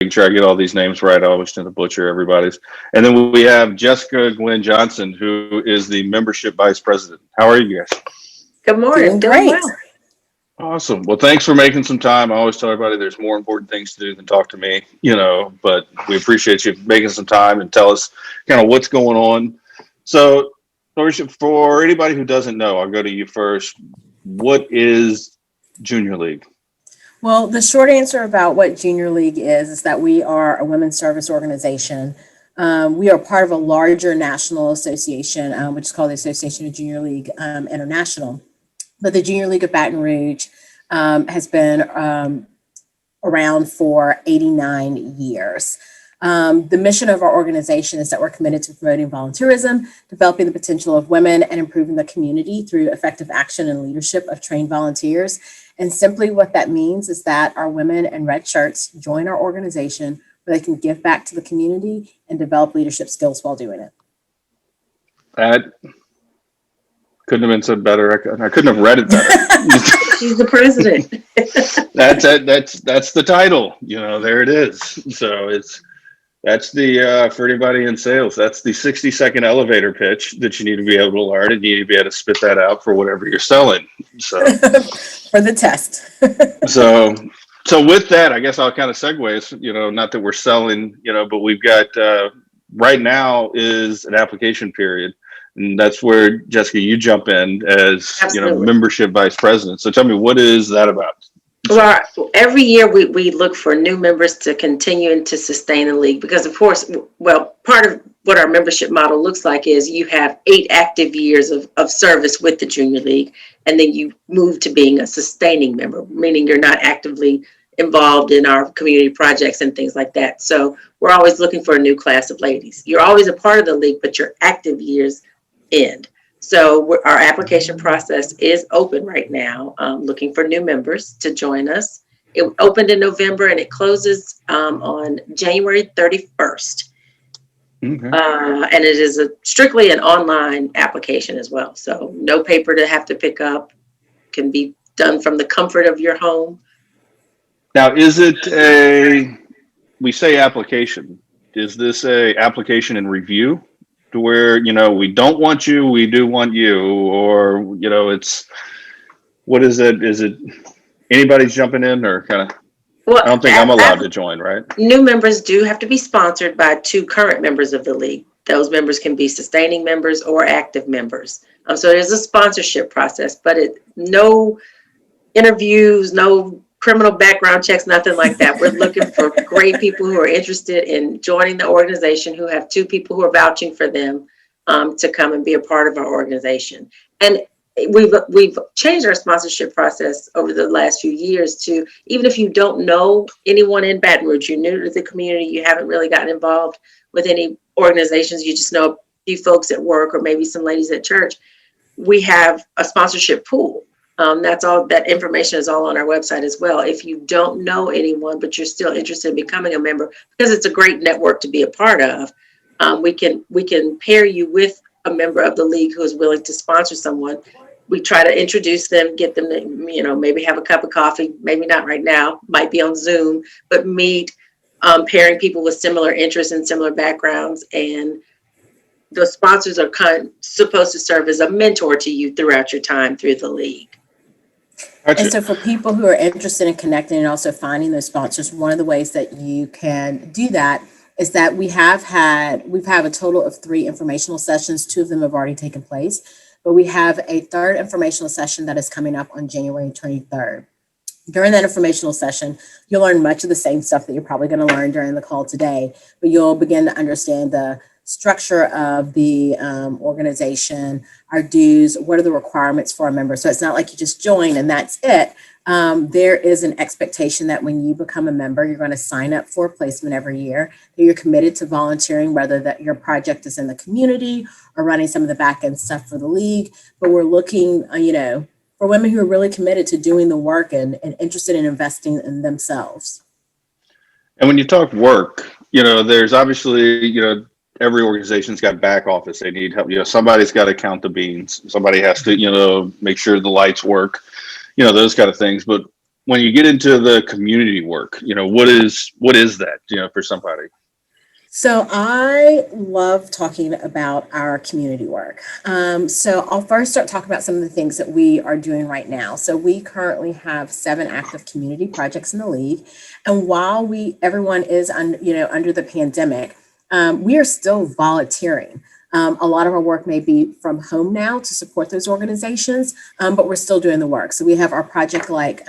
making sure I get all these names right. I always tend to butcher everybody's. And then we have Jessica Gwen Johnson, who is the membership vice president. How are you guys? Good morning. Doing Doing great. well. Awesome. Well, thanks for making some time. I always tell everybody there's more important things to do than talk to me, but we appreciate you making some time and tell us kind of what's going on. So, Dorisha, for anybody who doesn't know, I'll go to you first. What is Junior League? Well, the short answer about what Junior League is that we are a women's service organization. We are part of a larger national association, which is called the Association of Junior League International. But the Junior League of Baton Rouge has been around for 89 years. The mission of our organization is that we're committed to promoting volunteerism, developing the potential of women, and improving the community through effective action and leadership of trained volunteers. And simply what that means is that our women in red shirts join our organization where they can give back to the community and develop leadership skills while doing it. That couldn't have been said better. I couldn't have read it better. She's the president. That's the title. There it is. So that's the for anybody in sales. That's the 60-second elevator pitch that you need to be able to learn, and you need to be able to spit that out for whatever you're selling. So for the test. so with that, I guess I'll kind of segue. Not that we're selling, but we've got right now is an application period. And that's where, Jessica, you jump in as, Absolutely. Membership vice president. So tell me, what is that about? Well, every year we look for new members to continue and to sustain the league because, of course, part of what our membership model looks like is you have 8 active years of service with the Junior League, and then you move to being a sustaining member, meaning you're not actively involved in our community projects and things like that. So we're always looking for a new class of ladies. You're always a part of the league, but your active years end. So our application process is open right now, looking for new members to join us. It opened in November and it closes on January 31st. Okay. And it is strictly an online application as well. So no paper to have to pick up, can be done from the comfort of your home. Now, we say application, is this a application and review? To where, we don't want you, we do want you, or, what is it? Is it anybody's jumping in or kind of, Well, I don't think I'm allowed to join, right? New members do have to be sponsored by 2 current members of the league. Those members can be sustaining members or active members. So it is a sponsorship process, but no interviews, no criminal background checks, nothing like that. We're looking for great people who are interested in joining the organization, who have 2 people who are vouching for them to come and be a part of our organization. And we've changed our sponsorship process over the last few years to, even if you don't know anyone in Baton Rouge, you're new to the community, you haven't really gotten involved with any organizations, you just know a few folks at work or maybe some ladies at church, we have a sponsorship pool. That's all. That information is all on our website as well. If you don't know anyone, but you're still interested in becoming a member, because it's a great network to be a part of, we can pair you with a member of the league who is willing to sponsor someone. We try to introduce them, get them to, maybe have a cup of coffee, maybe not right now, might be on Zoom, but meet, pairing people with similar interests and similar backgrounds. And the sponsors are supposed to serve as a mentor to you throughout your time through the league. And so for people who are interested in connecting and also finding those sponsors, one of the ways that you can do that is that we've had a total of 3 informational sessions. 2 of them have already taken place, but we have a 3rd informational session that is coming up on January 23rd. During that informational session, you'll learn much of the same stuff that you're probably going to learn during the call today, but you'll begin to understand the structure of the organization, our dues, what are the requirements for a member. So it's not like you just join and that's it. There is an expectation that when you become a member, you're going to sign up for a placement every year, that you're committed to volunteering, whether that your project is in the community or running some of the back end stuff for the league. But we're looking, for women who are really committed to doing the work and interested in investing in themselves. And when you talk work, there's obviously, every organization's got back office. They need help. Somebody's got to count the beans. Somebody has to, make sure the lights work, those kind of things. But when you get into the community work, what is that, for somebody? So I love talking about our community work. So I'll first start talking about some of the things that we are doing right now. So we currently have 7 active community projects in the league, and while everyone is under the pandemic, we are still volunteering. A lot of our work may be from home now to support those organizations, but we're still doing the work. So we have our project like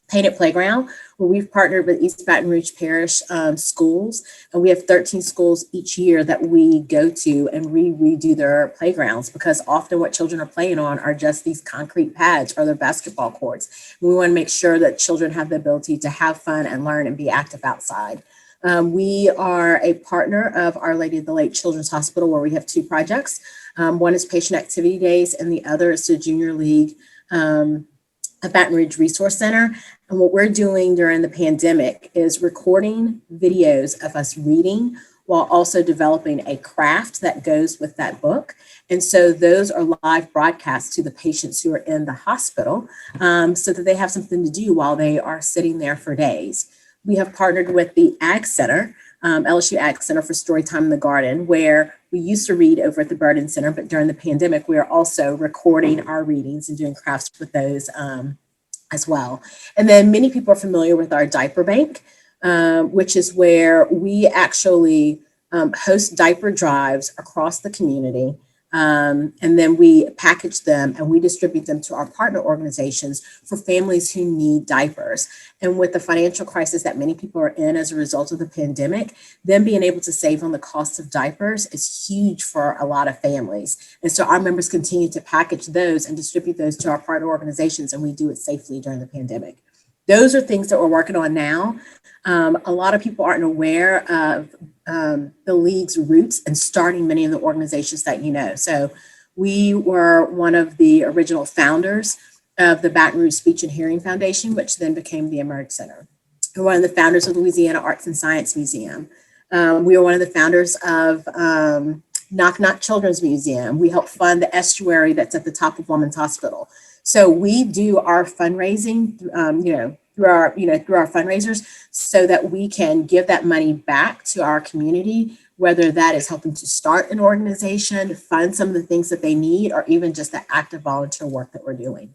Painted Playground, where we've partnered with East Baton Rouge Parish schools, and we have 13 schools each year that we go to and redo their playgrounds, because often what children are playing on are just these concrete pads or their basketball courts. We want to make sure that children have the ability to have fun and learn and be active outside. We are a partner of Our Lady of the Lake Children's Hospital, where we have 2 projects. One is Patient Activity Days, and the other is the Junior League of Baton Rouge Resource Center. And what we're doing during the pandemic is recording videos of us reading while also developing a craft that goes with that book. And so those are live broadcasts to the patients who are in the hospital, so that they have something to do while they are sitting there for days. We have partnered with the Ag Center, LSU Ag Center, for Storytime in the Garden, where we used to read over at the Burden Center, but during the pandemic, we are also recording our readings and doing crafts with those as well. And then many people are familiar with our diaper bank, which is where we actually host diaper drives across the community. And then we package them and we distribute them to our partner organizations for families who need diapers. And with the financial crisis that many people are in as a result of the pandemic, them being able to save on the cost of diapers is huge for a lot of families. And so our members continue to package those and distribute those to our partner organizations, and we do it safely during the pandemic. Those are things that we're working on now. A lot of people aren't aware of the league's roots and starting many of the organizations that you know. So we were one of the original founders of the Baton Rouge Speech and Hearing Foundation, which then became the Emerge Center. We're one of the founders of the Louisiana Arts and Science Museum. We were one of the founders of Knock Knock Children's Museum. We helped fund the estuary that's at the top of Women's Hospital. So we do our fundraising, through our fundraisers, so that we can give that money back to our community, whether that is helping to start an organization, fund some of the things that they need, or even just the active volunteer work that we're doing.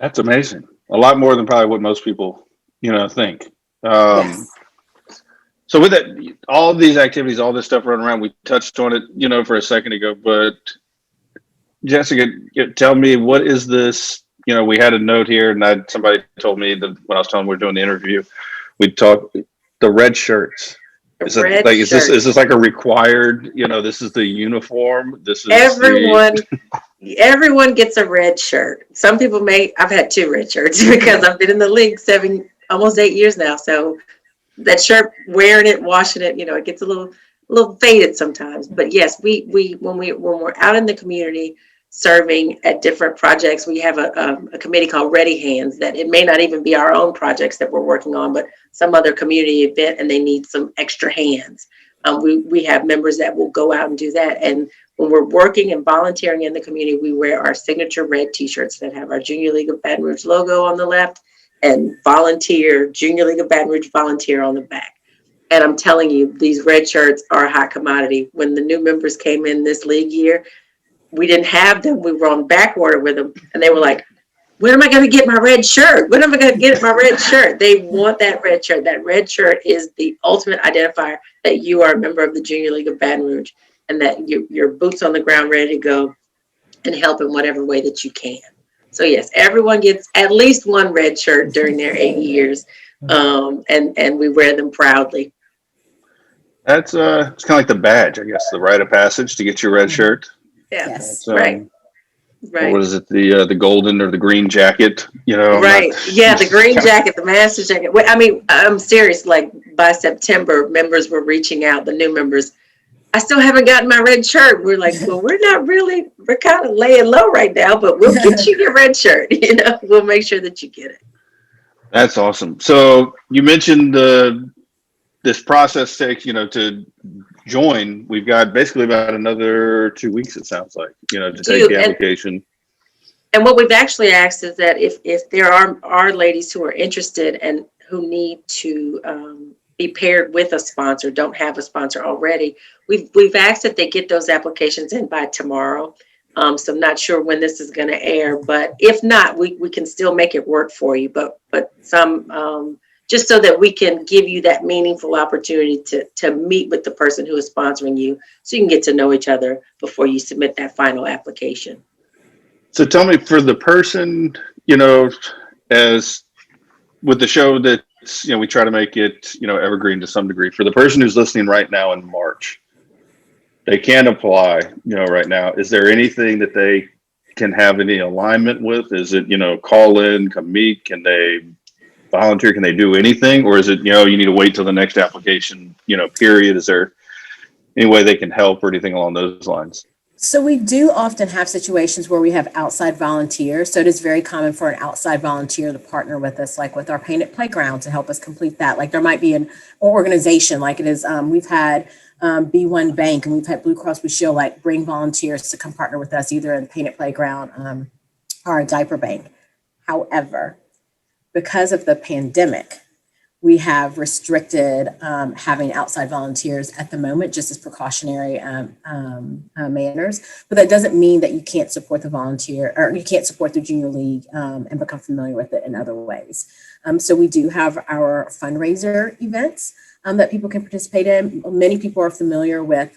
That's amazing. A lot more than probably what most people, think. Yes. So with that, all of these activities, all this stuff running around, we touched on it, for a second ago, but Jessica, tell me, what is this? We had a note here, and somebody told me that when I was telling them we're doing the interview, we talked the red shirts. Is this like a required? This is the uniform. This is everyone gets a red shirt. Some people I've had 2 red shirts because I've been in the league almost 8 years now. So that shirt, wearing it, washing it, it gets a little faded sometimes. But yes, when we're out in the community serving at different projects, we have a committee called Ready Hands, that it may not even be our own projects that we're working on, but some other community event, and they need some extra hands. We have members that will go out and do that. And when we're working and volunteering in the community, we wear our signature red t-shirts that have our Junior League of Baton Rouge logo on the left and Junior League of Baton Rouge volunteer on the back. And I'm telling you, these red shirts are a hot commodity. When the new members came in this league year, we didn't have them. We were on back order with them. And they were like, when am I going to get my red shirt? When am I going to get my red shirt? They want that red shirt. That red shirt is the ultimate identifier that you are a member of the Junior League of Baton Rouge, and that your boots on the ground, ready to go and help in whatever way that you can. So yes, everyone gets at least one red shirt during their 8 years. And we wear them proudly. That's it's kind of like the badge, I guess, the rite of passage to get your red shirt. Yeah, Yes. Right. What is it? The golden or the green jacket? Right. Yeah, the green jacket, the master jacket. I mean, I'm serious. Like by September, members were reaching out. The new members, I still haven't gotten my red shirt. We're like, well, we're kind of laying low right now, but we'll get you your red shirt. We'll make sure that you get it. That's awesome. So you mentioned this process takes, to join. We've got basically about another 2 weeks, it sounds like, to take the application. And what we've actually asked is that if there are ladies who are interested and who need to be paired with a sponsor, don't have a sponsor already, we've asked that they get those applications in by tomorrow. So I'm not sure when this is going to air, but if not, we can still make it work for you. But some just so that we can give you that meaningful opportunity to meet with the person who is sponsoring you, so you can get to know each other before you submit that final application. So tell me, for the person, as with the show that, we try to make it, evergreen to some degree. For the person who's listening right now in March, they can apply, right now. Is there anything that they can have any alignment with? Is it, call in, come meet? Can they volunteer? Can they do anything? Or is it, you need to wait till the next application, period? Is there any way they can help or anything along those lines? So we do often have situations where we have outside volunteers. So it is very common for an outside volunteer to partner with us, like with our Painted Playground, to help us complete that. Like there might be an organization, like it is, we've had B1 Bank, and we've had Blue Cross Blue Shield, like bring volunteers to come partner with us either in Painted Playground or a diaper bank. However, because of the pandemic, we have restricted having outside volunteers at the moment, just as precautionary manners. But that doesn't mean that you can't support the volunteer, or you can't support the junior league and become familiar with it in other ways. So we do have our fundraiser events that people can participate in. Many people are familiar with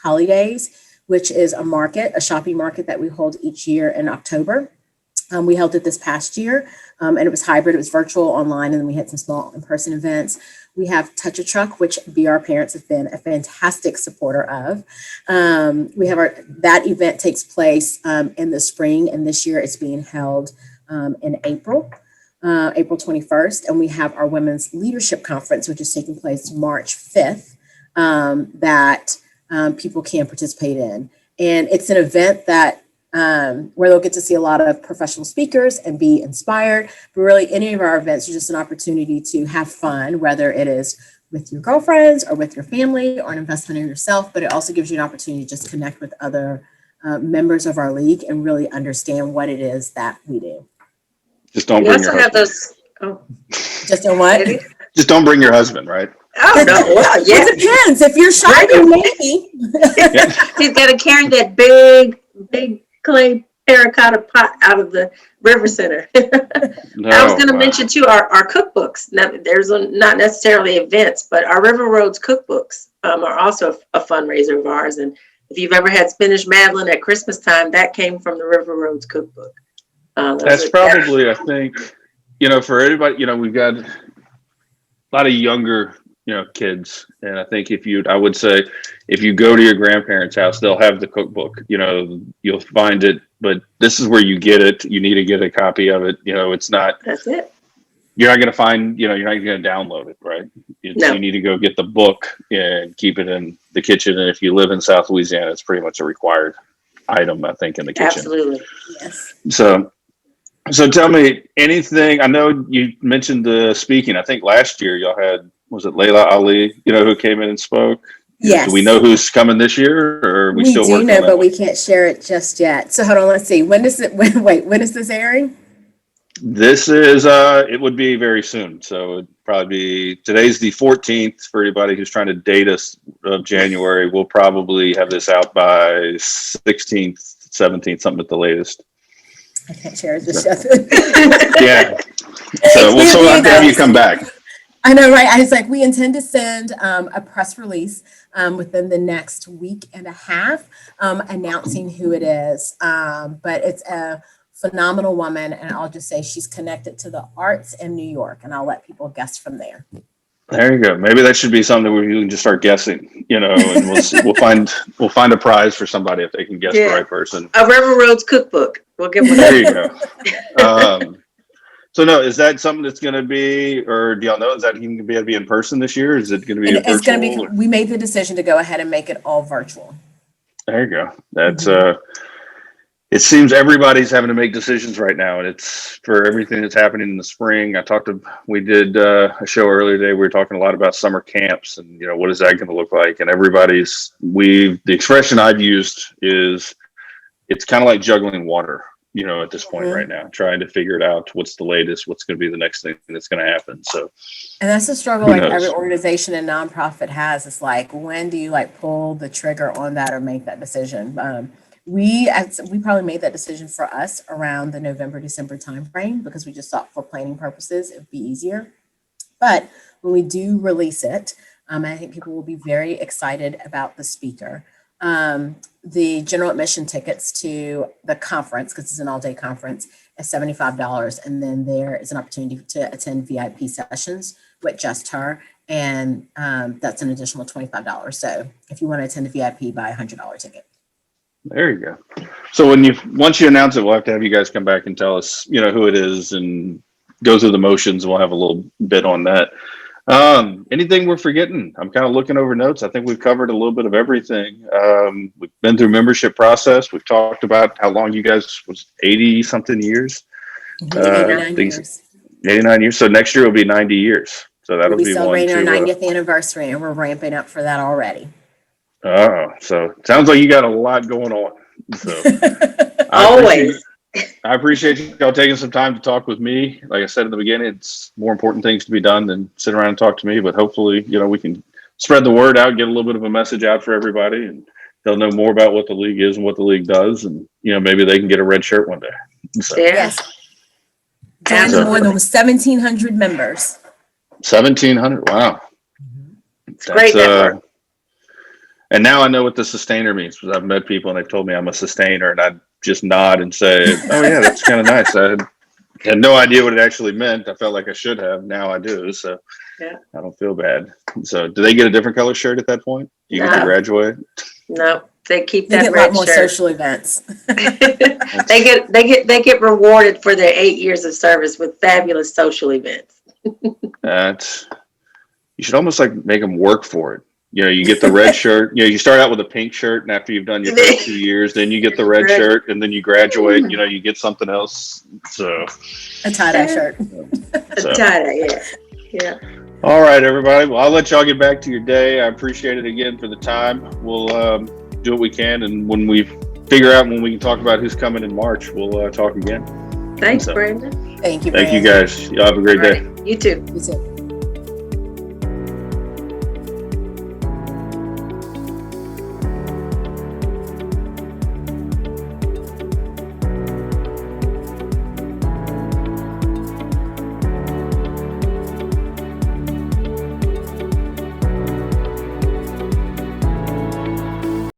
Holidays, which is a shopping market that we hold each year in October. We held it this past year, and it was hybrid. It was virtual, online, and then we had some small in-person events. We have Touch a Truck, which Be Our Parents have been a fantastic supporter of. We have that event takes place in the spring, and this year it's being held in April 21st. And we have our Women's Leadership Conference, which is taking place March 5th, that people can participate in. And it's an event that where they'll get to see a lot of professional speakers and be inspired. But really, any of our events are just an opportunity to have fun, whether it is with your girlfriends or with your family or an investment in yourself. But it also gives you an opportunity to just connect with other members of our league and really understand what it is that we do. Just don't bring your husband. Just don't what? Just don't bring your husband, right? Oh, no. Well, yeah. It depends. If you're shopping, maybe. He's got to carry that big clay terracotta pot out of the River Center. I was going to mention too our cookbooks. Now, there's not necessarily events, but our River Roads cookbooks are also a fundraiser of ours. And if you've ever had spinach madeleine at Christmas time, that came from the River Roads cookbook. That's probably, I think, for everybody, we've got a lot of younger, kids. And I think I would say if you go to your grandparents' house, they'll have the cookbook, you'll find it, but this is where you get it. You need to get a copy of it. It's not, that's it. You're not going to find, you're not going to download it, right? No. You need to go get the book and keep it in the kitchen. And if you live in South Louisiana, it's pretty much a required item, I think, in the kitchen. Absolutely. Yes. So tell me anything. I know you mentioned the speaking. I think last year y'all had, was it Layla Ali, who came in and spoke? Yes. Do we know who's coming this year, or are we still working on that? We do know, but we can't share it just yet. So hold on, let's see. When is this airing? This is, it would be very soon. So it'd probably be, today's the 14th for anybody who's trying to date us of January. We'll probably have this out by 16th, 17th, something at the latest. I can't share it just yet. Yeah. So we'll have to have you come back. I know, right? I was like, we intend to send a press release within the next week and a half announcing who it is. But it's a phenomenal woman. And I'll just say she's connected to the arts in New York. And I'll let people guess from there. There you go. Maybe that should be something where you can just start guessing, and we'll find a prize for somebody if they can guess the right person. A River Roads cookbook. We'll give one. There you go. So no, is that something that's going to be, or do y'all know, is that even going to be able to be in person this year? Is it going to be virtual? It's going to be. We made the decision to go ahead and make it all virtual. There you go. That's it seems everybody's having to make decisions right now, and it's for everything that's happening in the spring. We did a show earlier today. We were talking a lot about summer camps and, what is that going to look like? And the expression I've used is it's kind of like juggling water. at this point right now, trying to figure it out. What's the latest? What's going to be the next thing that's going to happen? So, and that's a struggle Who like knows? every organization and nonprofit has. It's like, when do you like pull the trigger on that or make that decision? We probably made that decision for us around the November, December timeframe, because we just thought for planning purposes, it'd be easier. But when we do release it, I think people will be very excited about the speaker. The general admission tickets to the conference, because it's an all-day conference, is $75. And then there is an opportunity to attend VIP sessions with just her. And that's an additional $25. So if you want to attend a VIP, buy a $100 ticket. There you go. So once you announce it, we'll have to have you guys come back and tell us, who it is and go through the motions. We'll have a little bit on that. Anything we're forgetting? I'm kind of looking over notes. I think we've covered a little bit of everything. We've been through membership process. We've talked about how long you guys was 80 something years. 89 years. 89 years. So next year will be 90 years. So that'll We'll be be one celebrating our to. 90th anniversary, and we're ramping up for that already. So it sounds like you got a lot going on. So Always. I appreciate y'all taking some time to talk with me. Like I said in the beginning, it's more important things to be done than sit around and talk to me. But hopefully, we can spread the word out, get a little bit of a message out for everybody, and they'll know more about what the league is and what the league does, and maybe they can get a red shirt one day. So, Yeah. Join the more than 1,700 members. 1,700. Wow. It's a great network. And now I know what the sustainer means, because I've met people and they've told me I'm a sustainer, and I just nod and say, "Oh yeah, that's kind of nice." I had no idea what it actually meant. I felt like I should have. Now I do, so Yeah. I don't feel bad. So, do they get a different color shirt at that point? Do you get to No. graduate? No, they keep They that get a lot red more shirt. social events. They get rewarded for their 8 years of service with fabulous social events. You should almost like make them work for it. You get the red shirt. You start out with a pink shirt, and after you've done your first 2 years, then you get the red shirt, and then you graduate. You get something else. So A tie-dye shirt. Yeah. All right, everybody. Well, I'll let y'all get back to your day. I appreciate it again for the time. We'll do what we can, and when we figure out when we can talk about who's coming in March, we'll talk again. Thanks, So, Brandon. Thank you, Thank you, Brandon. guys. Y'all have a great day. You too. You too.